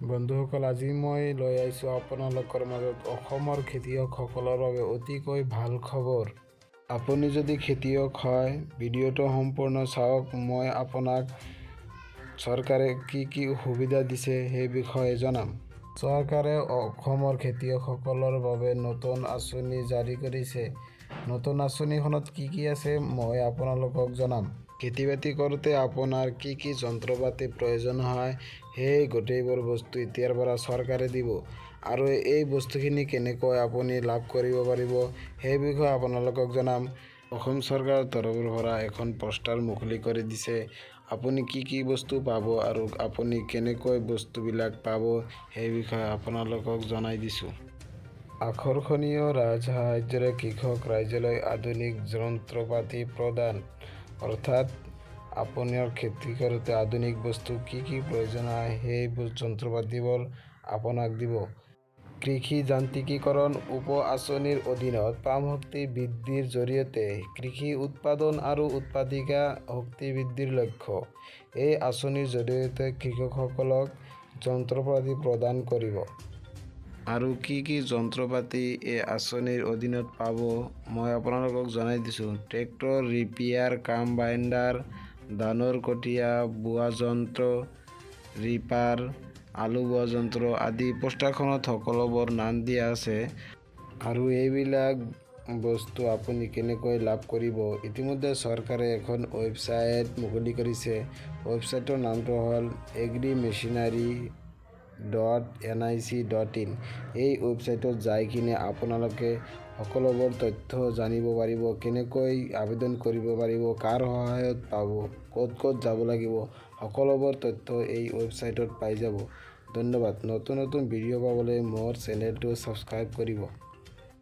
বন্ধুসকল, আজি মই লৈ আহিছোঁ আপোনালোকৰ মাজত অসমৰ খেতিয়কসকলৰ বাবে অতিকৈ ভাল খবৰ। আপুনি যদি খেতিয়ক হয়, ভিডিঅ'টো সম্পূৰ্ণ চাওক। মই আপোনাক চৰকাৰে কি সুবিধা দিছে সেই বিষয়ে জনাম। চৰকাৰে অসমৰ খেতিয়কসকলৰ বাবে নতুন আঁচনি জাৰি কৰিছে। নতুন আঁচনিখনত কি আছে মই আপোনালোকক জনাম। খেতি-বাতি কৰোঁতে আপোনাৰ কি যন্ত্ৰপাতি প্ৰয়োজন হয়, সেই গোটেইবোৰ বস্তু এতিয়াৰ পৰা চৰকাৰে দিব। আৰু এই বস্তুখিনি কেনেকৈ আপুনি লাভ কৰিব পাৰিব সেই বিষয়ে আপোনালোকক জনাম। অসম চৰকাৰৰ তৰফৰ পৰা এখন পোষ্টাৰ মুকলি কৰি দিছে। আপুনি কি বস্তু পাব আৰু আপুনি কেনেকৈ বস্তুবিলাক পাব সেই বিষয়ে আপোনালোকক জনাই দিছোঁ। আকৰ্ষণীয় ৰাজসাহায্যৰে কৃষক ৰাইজলৈ আধুনিক যন্ত্ৰপাতি প্ৰদান। অৰ্থাৎ আপোনাৰ খেতি কৰোঁতে আধুনিক বস্তু কি প্ৰয়োজন হয় সেই যন্ত্ৰপাতিবোৰ আপোনাক দিব। কৃষি যান্ত্ৰিকীকৰণ উপ-আঁচনিৰ অধীনত পাম শক্তি বৃদ্ধিৰ জৰিয়তে কৃষি উৎপাদন আৰু উৎপাদিকা শক্তি বৃদ্ধিৰ লক্ষ্য। এই আঁচনিৰ জৰিয়তে কৃষকসকলক যন্ত্ৰপাতি প্ৰদান কৰিব। আৰু কি যন্ত্ৰপাতি এই আঁচনিৰ অধীনত পাব মই আপোনালোকক জনাই দিছোঁ। ট্ৰেক্টৰ, ৰিপিয়াৰ, কম্বাইনাৰ, ধানৰ কঠীয়া বোৱা যন্ত্ৰ, ৰিপাৰ, আলু বোৱা যন্ত্ৰ আদি পোষ্টাৰখনত সকলোবোৰ নাম দিয়া আছে। আৰু এইবিলাক বস্তু আপুনি কেনেকৈ লাভ কৰিব, ইতিমধ্যে চৰকাৰে এখন ৱেবছাইট মুকলি কৰিছে। ৱেবছাইটৰ নামটো হ'ল agrimachinery.nic.in। এই ৱেবছাইটত যাই কিনে আপোনালোকে সকলোবোৰ তথ্য জানিব পাৰিব। কেনেকৈ আবেদন কৰিব পাৰিব, কাৰ সহায়ত পাব, ক'ত যাব লাগিব, সকলোবোৰ তথ্য এই ৱেবছাইটত পাই যাব। ধন্যবাদ। নতুন ভিডিঅ' পাবলৈ মোৰ চেনেলটো ছাবস্ক্ৰাইব কৰিব।